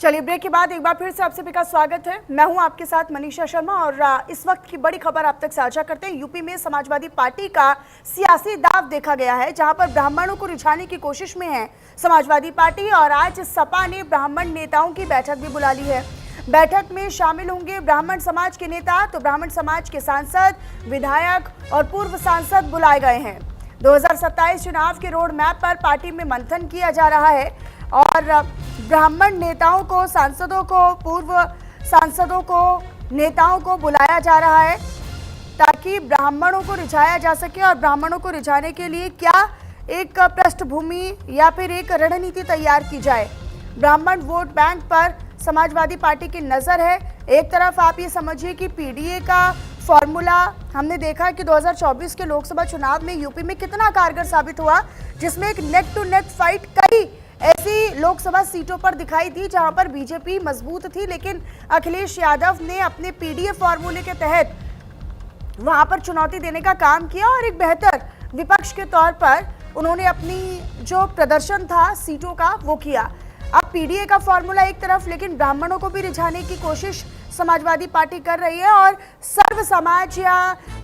चलिए, ब्रेक के बाद एक बार फिर से आप सभी का स्वागत है। मैं हूं आपके साथ मनीषा शर्मा और इस वक्त की बड़ी खबर आप तक साझा करते हैं। यूपी में समाजवादी पार्टी का सियासी दांव देखा गया है, जहां पर ब्राह्मणों को रिझाने की कोशिश में है समाजवादी पार्टी। और आज सपा ने ब्राह्मण नेताओं की बैठक भी बुला ली है। बैठक में शामिल होंगे ब्राह्मण समाज के नेता, तो ब्राह्मण समाज के सांसद, विधायक और पूर्व सांसद बुलाए गए हैं। 2027 चुनाव के रोड मैप पर पार्टी में मंथन किया जा रहा है और ब्राह्मण नेताओं को, सांसदों को, पूर्व सांसदों को, नेताओं को बुलाया जा रहा है ताकि ब्राह्मणों को रिझाया जा सके। और ब्राह्मणों को रिझाने के लिए क्या एक पृष्ठभूमि या फिर एक रणनीति तैयार की जाए। ब्राह्मण वोट बैंक पर समाजवादी पार्टी की नज़र है। एक तरफ आप ये समझिए कि पीडीए का फॉर्मूला हमने देखा कि 2024 के लोकसभा चुनाव में यूपी में कितना कारगर साबित हुआ, जिसमें एक नेक टू नेक फाइट कई ऐसी लोकसभा सीटों पर दिखाई दी जहां पर बीजेपी मजबूत थी, लेकिन अखिलेश यादव ने अपने पीडीए फॉर्मूले के तहत वहां पर चुनौती देने का काम किया और एक बेहतर विपक्ष के तौर पर उन्होंने अपनी जो प्रदर्शन था सीटों का वो किया। अब पीडीए का फॉर्मूला एक तरफ, लेकिन ब्राह्मणों को भी रिझाने की कोशिश समाजवादी पार्टी कर रही है और सर्व समाज या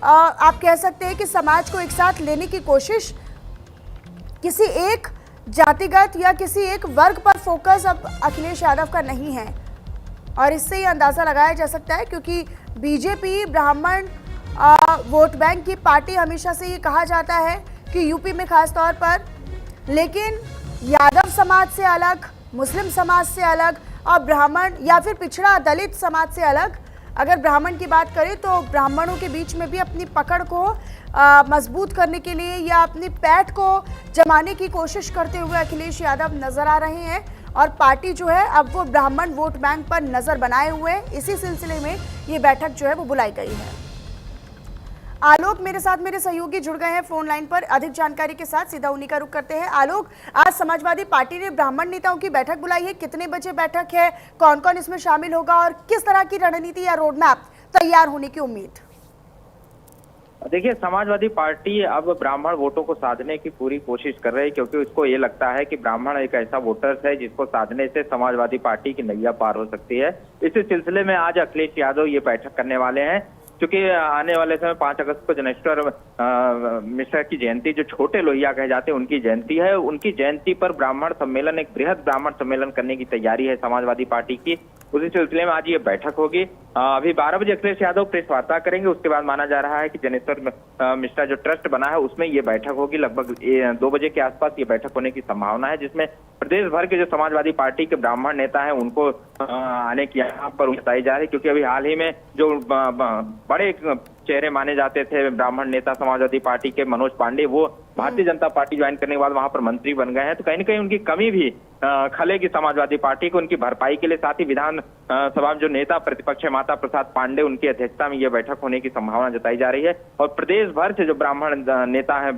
आप कह सकते हैं कि समाज को एक साथ लेने की कोशिश, किसी एक जातिगत या किसी एक वर्ग पर फोकस अब अखिलेश यादव का नहीं है। और इससे ये अंदाज़ा लगाया जा सकता है, क्योंकि बीजेपी ब्राह्मण वोट बैंक की पार्टी हमेशा से ये कहा जाता है कि यूपी में खास तौर पर, लेकिन यादव समाज से अलग, मुस्लिम समाज से अलग और ब्राह्मण या फिर पिछड़ा दलित समाज से अलग अगर ब्राह्मण की बात करें तो ब्राह्मणों के बीच में भी अपनी पकड़ को मजबूत करने के लिए या अपनी पैठ को जमाने की कोशिश करते हुए अखिलेश यादव नजर आ रहे हैं। और पार्टी जो है अब वो ब्राह्मण वोट बैंक पर नजर बनाए हुए, इसी सिलसिले में ये बैठक जो है वो बुलाई गई है। आलोक मेरे साथ, मेरे सहयोगी जुड़ गए हैं फोन लाइन पर अधिक जानकारी के साथ। सीधा उन्हीं का रुख करते हैं। आलोक, आज समाजवादी पार्टी ने ब्राह्मण नेताओं की बैठक बुलाई है, कितने बजे बैठक है, कौन कौन इसमें शामिल होगा और किस तरह की रणनीति या रोड मैप तैयार होने की उम्मीद? देखिए, समाजवादी पार्टी अब ब्राह्मण वोटों को साधने की पूरी कोशिश कर रही है, क्योंकि उसको ये लगता है कि ब्राह्मण एक ऐसा वोटर्स है जिसको साधने से समाजवादी पार्टी की नैया पार हो सकती है। इसी सिलसिले में आज अखिलेश यादव ये बैठक करने वाले हैं, क्योंकि आने वाले समय 5 अगस्त को जनेश्वर मिश्रा की जयंती, जो छोटे लोहिया कहे जाते हैं, उनकी जयंती है। उनकी जयंती पर ब्राह्मण सम्मेलन, एक बृहद ब्राह्मण सम्मेलन करने की तैयारी है समाजवादी पार्टी की। उसी सिलसिले में आज ये बैठक होगी। अभी 12 बजे अखिलेश यादव प्रेस वार्ता करेंगे। उसके बाद माना जा रहा है कि जनेश्वर मिश्रा जो ट्रस्ट बना है उसमें ये बैठक होगी। लगभग 2 बजे के आसपास ये बैठक होने की संभावना है, जिसमें प्रदेश भर के जो समाजवादी पार्टी के ब्राह्मण नेता हैं उनको आने की यहाँ पर बताई जा रही है। क्योंकि अभी हाल ही में जो बड़े चेहरे माने जाते थे ब्राह्मण नेता समाजवादी पार्टी के, मनोज पांडे, वो भारतीय जनता पार्टी ज्वाइन करने के बाद वहां पर मंत्री बन गए हैं। तो कहीं ना कहीं उनकी कमी भी खलेगी समाजवादी पार्टी को, उनकी भरपाई के लिए। साथ ही विधान सभा जो नेता प्रतिपक्ष है माता प्रसाद पांडे, उनकी अध्यक्षता में यह बैठक होने की संभावना जताई जा रही है। और प्रदेश भर से जो ब्राह्मण नेता है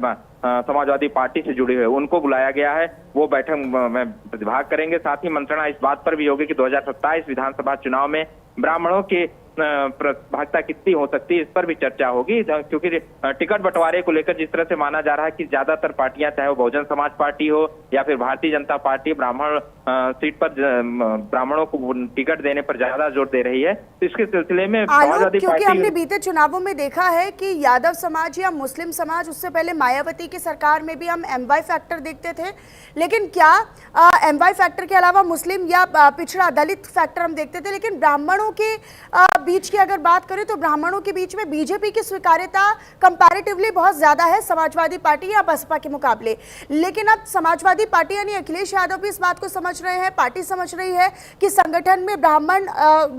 समाजवादी पार्टी से जुड़े हुए, उनको बुलाया गया है, वो बैठक में प्रतिभाग करेंगे। साथ ही मंत्रणा इस बात पर भी होगी कि 2027 विधानसभा चुनाव में ब्राह्मणों की प्रतिभागिता कितनी हो सकती है, इस पर भी चर्चा होगी। क्योंकि टिकट बंटवारे को लेकर जिस तरह से माना जा रहा है कि ज्यादातर पार्टियां, चाहे वो बहुजन समाज पार्टी हो या फिर भारतीय जनता पार्टी, ब्राह्मण सीट पर ब्राह्मणों को टिकट देने पर ज्यादा जोर दे रही है। तो इसके सिलसिले में समाजवादी पार्टी, हमने बीते चुनावों में देखा है कि यादव समाज या मुस्लिम समाज, उससे पहले मायावती की सरकार में भी हम एमवाई फैक्टर देखते थे, लेकिन क्या एमवाई फैक्टर के अलावा मुस्लिम या पिछड़ा दलित फैक्टर हम देखते थे, लेकिन ब्राह्मणों के बीच की अगर बात करें तो ब्राह्मणों के बीच में बीजेपी की स्वीकार्यता कंपैरेटिवली बहुत ज्यादा है समाजवादी पार्टी या बसपा के मुकाबले। लेकिन अब समाजवादी पार्टी यानी अखिलेश यादव भी इस बात को समझ रहे हैं, पार्टी समझ रही है कि संगठन में ब्राह्मण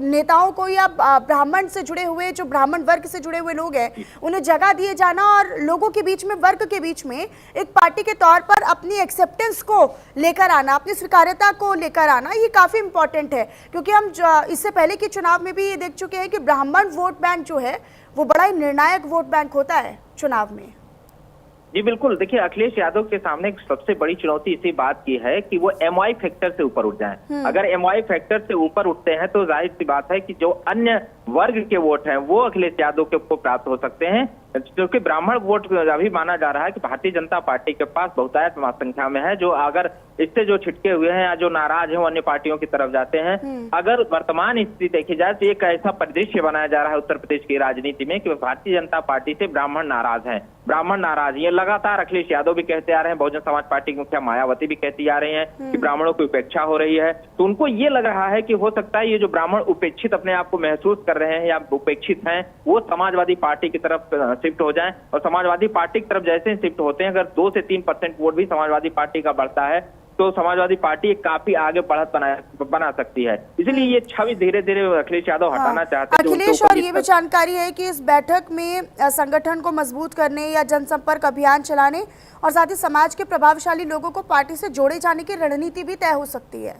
नेताओं को या ब्राह्मण से जुड़े हुए, जो ब्राह्मण वर्ग से जुड़े हुए लोग हैं, उन्हें जगह दिए जाना और लोगों के बीच में, वर्ग के बीच में एक पार्टी के तौर पर अपनी एक्सेप्टेंस को लेकर आना, अपनी स्वीकार्यता को लेकर आना, ये काफी इंपॉर्टेंट है। क्योंकि हम इससे पहले के चुनाव में भी ये देख चुके हैं कि ब्राह्मण वोट बैंक जो है वो बड़ा ही निर्णायक वोट बैंक होता है चुनाव में। जी बिल्कुल, देखिए अखिलेश यादव के सामने सबसे बड़ी चुनौती इसी बात की है कि वो एमवाई फैक्टर से ऊपर उठ जाएं। अगर एमवाई फैक्टर से ऊपर उठते हैं तो जाहिर सी बात है कि जो अन्य वर्ग के वोट हैं वो अखिलेश यादव को प्राप्त हो सकते हैं, क्योंकि ब्राह्मण वोट अभी माना जा रहा है कि भारतीय जनता पार्टी के पास बहुतायत संख्या में है, जो अगर इससे जो छिटके हुए हैं या जो नाराज हैं वो अन्य पार्टियों की तरफ जाते हैं। अगर वर्तमान स्थिति देखी जाए तो एक ऐसा परिदृश्य बनाया जा रहा है उत्तर प्रदेश की राजनीति में कि भारतीय जनता पार्टी से ब्राह्मण नाराज हैं, ब्राह्मण नाराज। ये लगातार अखिलेश यादव भी कहते आ रहे हैं, बहुजन समाज पार्टी की मुखिया मायावती भी कहती आ रही हैं कि ब्राह्मणों की उपेक्षा हो रही है। तो उनको ये लग रहा है कि हो सकता है ये जो ब्राह्मण उपेक्षित अपने आप को महसूस कर रहे हैं या उपेक्षित हैं, वो समाजवादी पार्टी की तरफ शिफ्ट हो जाएं। और समाजवादी पार्टी की तरफ जैसे ही शिफ्ट होते हैं, अगर 2 से 3% वोट भी समाजवादी पार्टी का बढ़ता है तो समाजवादी पार्टी काफी आगे बढ़त बना सकती है। इसलिए ये छवि धीरे धीरे अखिलेश यादव हटाना चाहते हैं। अखिलेश, और ये भी जानकारी है कि इस बैठक में संगठन को मजबूत करने या जनसंपर्क अभियान चलाने और साथ ही समाज के प्रभावशाली लोगों को पार्टी से जोड़े जाने की रणनीति भी तय हो सकती है।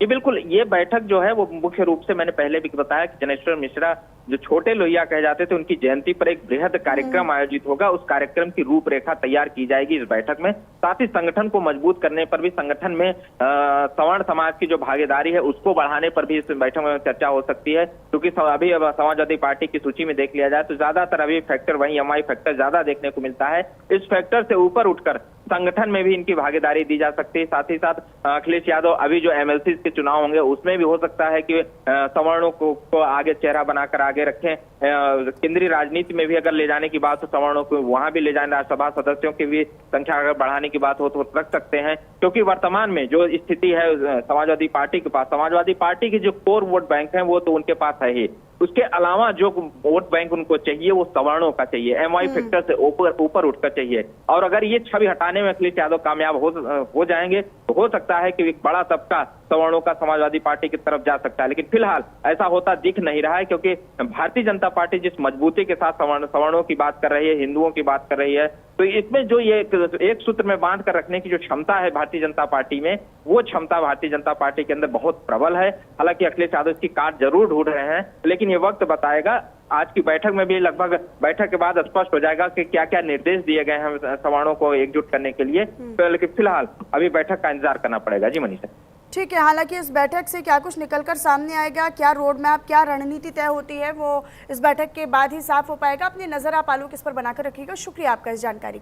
ये बिल्कुल, ये बैठक जो है वो मुख्य रूप से मैंने पहले भी बताया कि जनेश्वर मिश्रा जो छोटे लोहिया कहे जाते थे, उनकी जयंती पर एक बृहद कार्यक्रम आयोजित होगा। उस कार्यक्रम की रूपरेखा तैयार की जाएगी इस बैठक में। साथ ही संगठन को मजबूत करने पर भी, संगठन में सवर्ण समाज की जो भागीदारी है उसको बढ़ाने पर भी इस बैठक में चर्चा हो सकती है। क्योंकि अभी समाजवादी पार्टी की सूची में देख लिया जाए तो ज्यादातर अभी फैक्टर वही MI फैक्टर ज्यादा देखने को मिलता है। इस फैक्टर से ऊपर उठकर संगठन में भी इनकी भागीदारी दी जा सकती है। साथ ही साथ अखिलेश यादव अभी जो MLC के चुनाव होंगे उसमें भी हो सकता है कि सवर्णों को आगे चेहरा बनाकर आगे रखें। केंद्रीय राजनीति में भी अगर ले जाने की बात हो सवर्णों को, वहां भी ले जाने, राज्यसभा सदस्यों की भी संख्या अगर बढ़ाने की बात हो तो रख सकते हैं। क्योंकि वर्तमान में जो स्थिति है समाजवादी पार्टी के पास, समाजवादी पार्टी के जो कोर वोट बैंक है वो तो उनके पास है ही, उसके अलावा जो वोट बैंक उनको चाहिए वो सवर्णों का चाहिए, MI फैक्टर से ऊपर उठकर चाहिए। और अगर ये छवि हटाने में अखिलेश यादव कामयाब हो जाएंगे तो हो सकता है कि एक बड़ा तबका सवर्णों का समाजवादी पार्टी की तरफ जा सकता है। लेकिन फिलहाल ऐसा होता दिख नहीं रहा है, क्योंकि भारतीय जनता पार्टी जिस मजबूती के साथ सवर्णों की बात कर रही है, हिंदुओं की बात कर रही है, तो इसमें जो ये एक सूत्र में बांध कर रखने की जो क्षमता है भारतीय जनता पार्टी में, वो क्षमता भारतीय जनता पार्टी के अंदर बहुत प्रबल है। हालांकि अखिलेश यादव इसकी काट जरूर ढूंढ रहे हैं, लेकिन ये वक्त बताएगा। आज की बैठक में भी लगभग बैठक के बाद स्पष्ट हो जाएगा कि क्या क्या निर्देश दिए गए हैं सवर्णों को एकजुट करने के लिए। तो लेकिन फिलहाल अभी बैठक का इंतजार करना पड़ेगा। जी मनीषा। ठीक है, हालांकि इस बैठक से क्या कुछ निकलकर सामने आएगा, क्या रोड मैप, क्या रणनीति तय होती है, वो इस बैठक के बाद ही साफ हो पाएगा। अपनी नजर आप आलोक इस पर बनाकर रखिएगा। शुक्रिया आपका इस जानकारी के